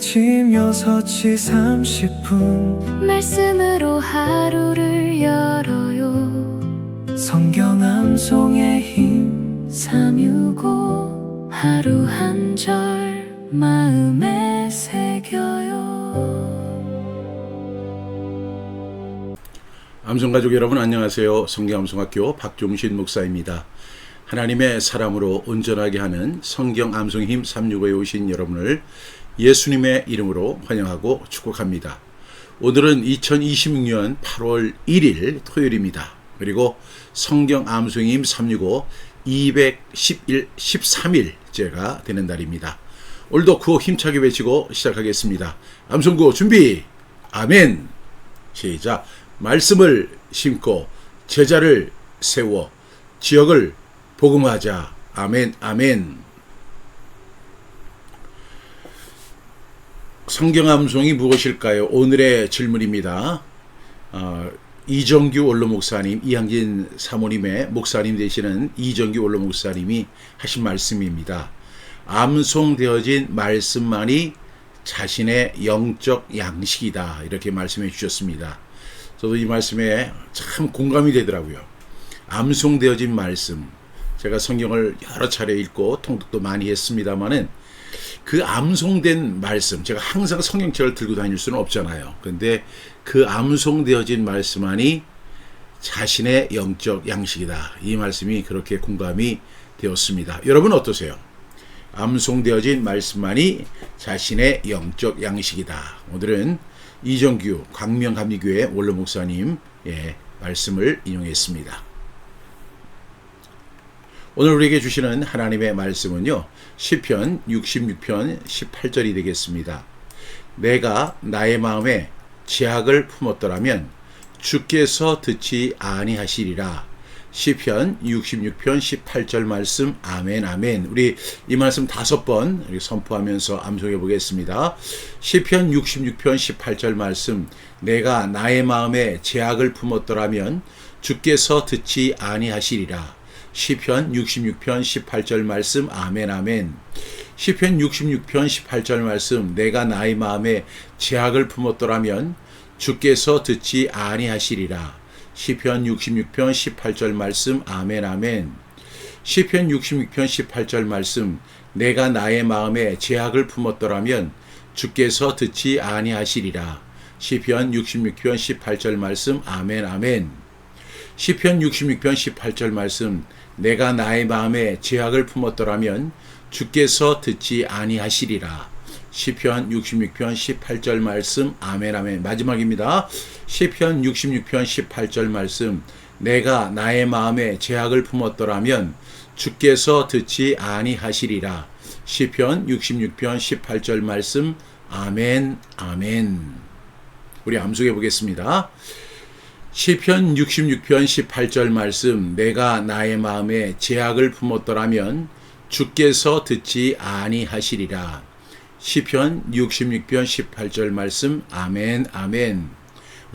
아침 6시 30분 말씀으로 하루를 열어요. 성경 암송의 힘 365 하루 한 절 마음에 새겨요. 암송가족 여러분 안녕하세요. 성경암송학교 박종신 목사입니다. 하나님의 사람으로 온전하게 하는 성경 암송의 힘 365에 오신 여러분을 예수님의 이름으로 환영하고 축복합니다. 오늘은 2026년 8월 1일 토요일입니다. 그리고 성경 암송의 힘 365 13일째가 되는 날입니다. 오늘도 구호 힘차게 외치고 시작하겠습니다. 암송구호 준비! 아멘! 시작! 말씀을 심고 제자를 세워 지역을 복음하자. 아멘, 아멘. 성경 암송이 무엇일까요? 오늘의 질문입니다. 이정규 원로 목사님, 이항진 사모님의 목사님 되시는 이정규 원로 목사님이 하신 말씀입니다. 암송되어진 말씀만이 자신의 영적 양식이다. 이렇게 말씀해 주셨습니다. 저도 이 말씀에 참 공감이 되더라고요. 암송되어진 말씀. 제가 성경을 여러 차례 읽고 통독도 많이 했습니다만은 그 암송된 말씀, 제가 항상 성경책을 들고 다닐 수는 없잖아요. 그런데 그 암송되어진 말씀만이 자신의 영적 양식이다. 이 말씀이 그렇게 공감이 되었습니다. 여러분 어떠세요? 암송되어진 말씀만이 자신의 영적 양식이다. 오늘은 이정규 광명감리교회 원로 목사님의 말씀을 인용했습니다. 오늘 우리에게 주시는 하나님의 말씀은요, 시편 66편 18절이 되겠습니다. 내가 나의 마음에 죄악을 품었더라면 주께서 듣지 아니하시리라. 시편 66편 18절 말씀. 아멘, 아멘. 우리 이 말씀 5번 우리 선포하면서 암송해 보겠습니다. 시편 66편 18절 말씀. 내가 나의 마음에 죄악을 품었더라면 주께서 듣지 아니하시리라. 시편 66편 18절 말씀. 아멘, 아멘. 시편 66편 18절 말씀. 내가 나의 마음에 죄악을 품었더라면 주께서 듣지 아니하시리라. 시편 66편 18절 말씀. 아멘, 아멘. 시편 66편 18절 말씀. 내가 나의 마음에 죄악을 품었더라면 주께서 듣지 아니하시리라. 시편 66편 18절 말씀. 아멘, 아멘. 시편 66편 18절 말씀. 내가 나의 마음에 죄악을 품었더라면 주께서 듣지 아니하시리라. 시편 66편 18절 말씀. 아멘, 아멘. 마지막입니다. 시편 66편 18절 말씀. 내가 나의 마음에 죄악을 품었더라면 주께서 듣지 아니하시리라. 시편 66편 18절 말씀. 아멘, 아멘. 우리 암송해 보겠습니다. 시편 66편 18절 말씀. 내가 나의 마음에 죄악을 품었더라면 주께서 듣지 아니하시리라. 시편 66편 18절 말씀. 아멘, 아멘.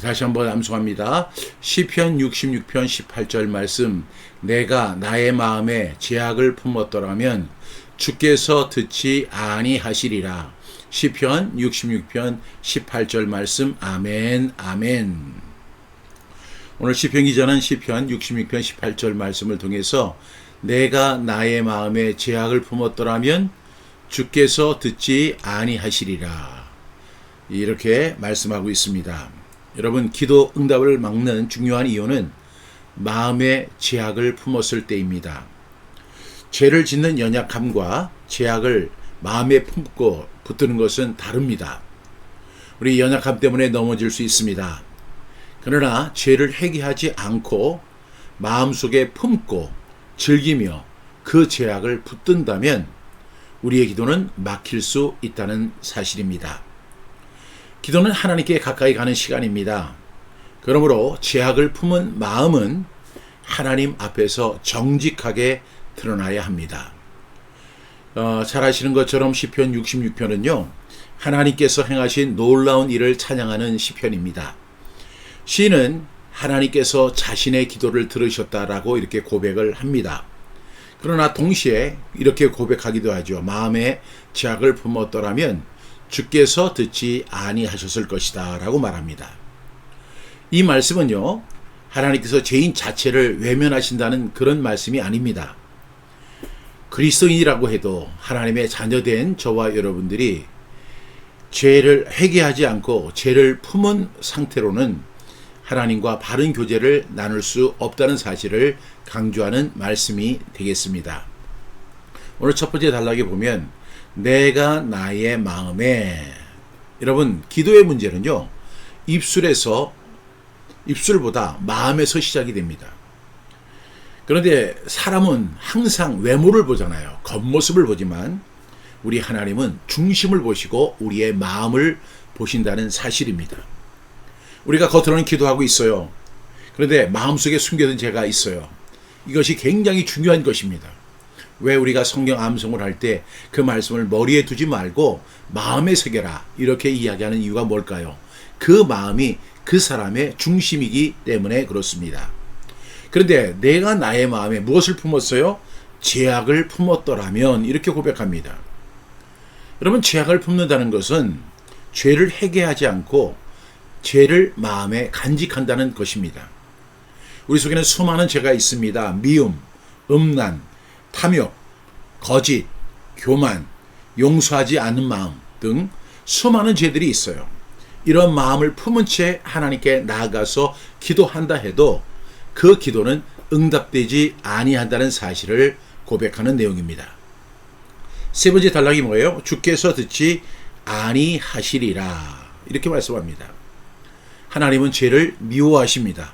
다시 한번 암송합니다. 시편 66편 18절 말씀. 내가 나의 마음에 죄악을 품었더라면 주께서 듣지 아니하시리라. 시편 66편 18절 말씀. 아멘, 아멘. 오늘 시편 기자는 시편 66편 18절 말씀을 통해서 내가 나의 마음에 죄악을 품었더라면 주께서 듣지 아니하시리라. 이렇게 말씀하고 있습니다. 여러분, 기도 응답을 막는 중요한 이유는 마음에 죄악을 품었을 때입니다. 죄를 짓는 연약함과 죄악을 마음에 품고 붙드는 것은 다릅니다. 우리 연약함 때문에 넘어질 수 있습니다. 그러나 죄를 회개하지 않고 마음속에 품고 즐기며 그 죄악을 붙든다면 우리의 기도는 막힐 수 있다는 사실입니다. 기도는 하나님께 가까이 가는 시간입니다. 그러므로 죄악을 품은 마음은 하나님 앞에서 정직하게 드러나야 합니다. 잘 아시는 것처럼 시편 66편은요, 하나님께서 행하신 놀라운 일을 찬양하는 시편입니다. 시인은 하나님께서 자신의 기도를 들으셨다라고 이렇게 고백을 합니다. 그러나 동시에 이렇게 고백하기도 하죠. 마음에 죄악을 품었더라면 주께서 듣지 아니하셨을 것이다 라고 말합니다. 이 말씀은요, 하나님께서 죄인 자체를 외면하신다는 그런 말씀이 아닙니다. 그리스도인이라고 해도 하나님의 자녀된 저와 여러분들이 죄를 회개하지 않고 죄를 품은 상태로는 하나님과 바른 교제를 나눌 수 없다는 사실을 강조하는 말씀이 되겠습니다. 오늘 첫 번째 단락에 보면 내가 나의 마음에, 여러분 기도의 문제는요, 입술보다 마음에서 시작이 됩니다. 그런데 사람은 항상 외모를 보잖아요. 겉모습을 보지만 우리 하나님은 중심을 보시고 우리의 마음을 보신다는 사실입니다. 우리가 겉으로는 기도하고 있어요. 그런데 마음속에 숨겨둔 죄가 있어요. 이것이 굉장히 중요한 것입니다. 왜 우리가 성경 암송을 할 때 그 말씀을 머리에 두지 말고 마음에 새겨라 이렇게 이야기하는 이유가 뭘까요? 그 마음이 그 사람의 중심이기 때문에 그렇습니다. 그런데 내가 나의 마음에 무엇을 품었어요? 죄악을 품었더라면 이렇게 고백합니다. 여러분, 죄악을 품는다는 것은 죄를 회개하지 않고 죄를 마음에 간직한다는 것입니다. 우리 속에는 수많은 죄가 있습니다. 미움, 음란, 탐욕, 거짓, 교만, 용서하지 않는 마음 등 수많은 죄들이 있어요. 이런 마음을 품은 채 하나님께 나아가서 기도한다 해도 그 기도는 응답되지 아니한다는 사실을 고백하는 내용입니다. 세 번째 단락이 뭐예요? 주께서 듣지 아니하시리라 이렇게 말씀합니다. 하나님은 죄를 미워하십니다.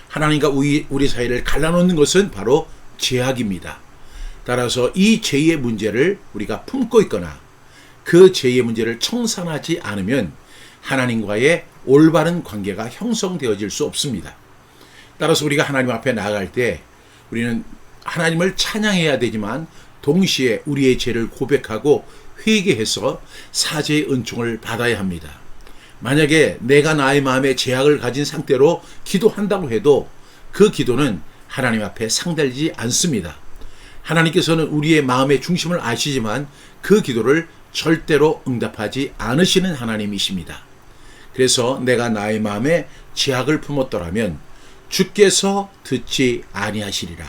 하나님과 우리 사이를 갈라놓는 것은 바로 죄악입니다. 따라서 이 죄의 문제를 우리가 품고 있거나 그 죄의 문제를 청산하지 않으면 하나님과의 올바른 관계가 형성되어질 수 없습니다. 따라서 우리가 하나님 앞에 나아갈 때 우리는 하나님을 찬양해야 되지만 동시에 우리의 죄를 고백하고 회개해서 사죄의 은총을 받아야 합니다. 만약에 내가 나의 마음에 죄악을 가진 상태로 기도한다고 해도 그 기도는 하나님 앞에 상달되지 않습니다. 하나님께서는 우리의 마음의 중심을 아시지만 그 기도를 절대로 응답하지 않으시는 하나님이십니다. 그래서 내가 나의 마음에 죄악을 품었더라면 주께서 듣지 아니하시리라.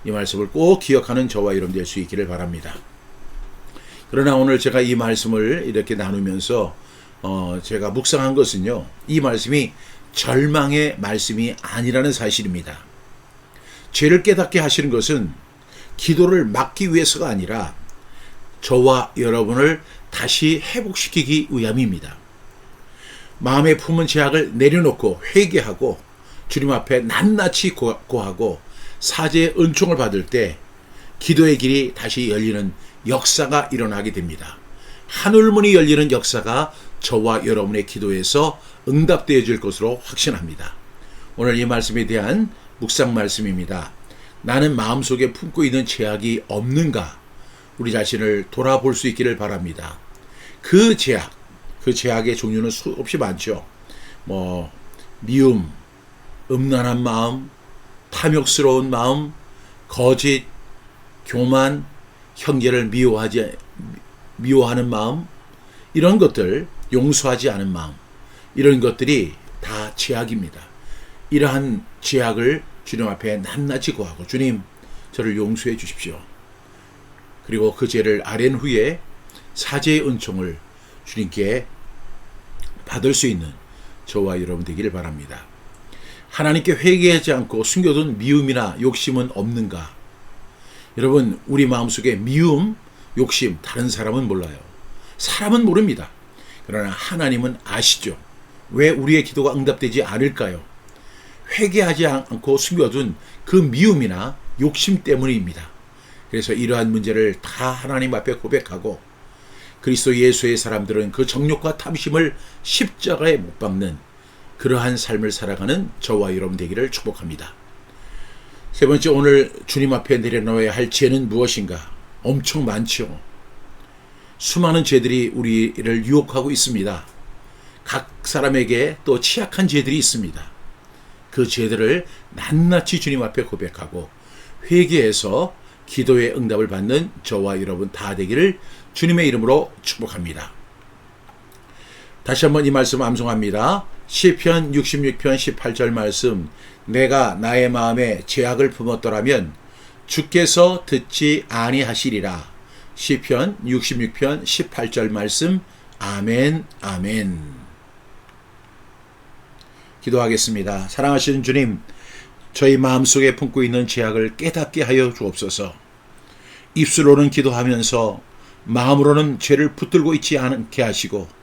이 말씀을 꼭 기억하는 저와 여러분 될 수 있기를 바랍니다. 그러나 오늘 제가 이 말씀을 이렇게 나누면서 제가 묵상한 것은요, 이 말씀이 절망의 말씀이 아니라는 사실입니다. 죄를 깨닫게 하시는 것은 기도를 막기 위해서가 아니라 저와 여러분을 다시 회복시키기 위함입니다. 마음에 품은 죄악을 내려놓고 회개하고 주님 앞에 낱낱이 고하고 사죄의 은총을 받을 때 기도의 길이 다시 열리는 역사가 일어나게 됩니다. 하늘문이 열리는 역사가 저와 여러분의 기도에서 응답되어질 것으로 확신합니다. 오늘 이 말씀에 대한 묵상 말씀입니다. 나는 마음속에 품고 있는 죄악이 없는가? 우리 자신을 돌아볼 수 있기를 바랍니다. 그 죄악의 종류는 수없이 많죠. 미움, 음란한 마음, 탐욕스러운 마음, 거짓, 교만, 형제를 미워하는 마음, 이런 것들, 용서하지 않은 마음, 이런 것들이 다 죄악입니다. 이러한 죄악을 주님 앞에 낱낱이 고하고, 주님, 저를 용서해 주십시오. 그리고 그 죄를 아랜 후에 사죄의 은총을 주님께 받을 수 있는 저와 여러분 되기를 바랍니다. 하나님께 회개하지 않고 숨겨둔 미움이나 욕심은 없는가? 여러분, 우리 마음속에 미움, 욕심, 다른 사람은 몰라요. 사람은 모릅니다. 그러나 하나님은 아시죠. 왜 우리의 기도가 응답되지 않을까요? 회개하지 않고 숨겨둔 그 미움이나 욕심 때문입니다. 그래서 이러한 문제를 다 하나님 앞에 고백하고 그리스도 예수의 사람들은 그 정욕과 탐심을 십자가에 못 박는 그러한 삶을 살아가는 저와 여러분 되기를 축복합니다. 세 번째, 오늘 주님 앞에 내려놓아야 할 죄는 무엇인가? 엄청 많죠. 수많은 죄들이 우리를 유혹하고 있습니다. 각 사람에게 또 취약한 죄들이 있습니다. 그 죄들을 낱낱이 주님 앞에 고백하고 회개해서 기도의 응답을 받는 저와 여러분 다 되기를 주님의 이름으로 축복합니다. 다시 한번 이 말씀 암송합니다. 시편 66편 18절 말씀. 내가 나의 마음에 죄악을 품었더라면 주께서 듣지 아니하시리라. 시편 66편 18절 말씀. 아멘, 아멘. 기도하겠습니다. 사랑하시는 주님, 저희 마음속에 품고 있는 죄악을 깨닫게 하여 주옵소서. 입술로는 기도하면서 마음으로는 죄를 붙들고 있지 않게 하시고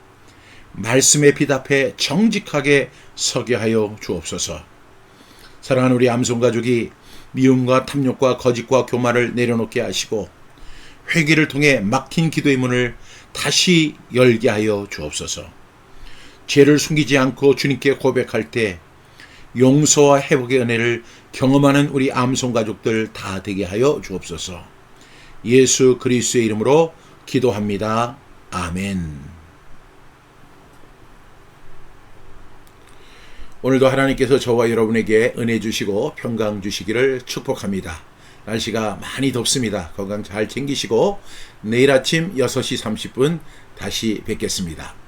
말씀에 비답해 정직하게 서게 하여 주옵소서. 사랑하는 우리 암송가족이 미움과 탐욕과 거짓과 교만을 내려놓게 하시고 회개를 통해 막힌 기도의 문을 다시 열게 하여 주옵소서. 죄를 숨기지 않고 주님께 고백할 때 용서와 회복의 은혜를 경험하는 우리 암송가족들 다 되게 하여 주옵소서. 예수 그리스도의 이름으로 기도합니다. 아멘. 오늘도 하나님께서 저와 여러분에게 은혜 주시고 평강 주시기를 축복합니다. 날씨가 많이 덥습니다. 건강 잘 챙기시고 내일 아침 6시 30분 다시 뵙겠습니다.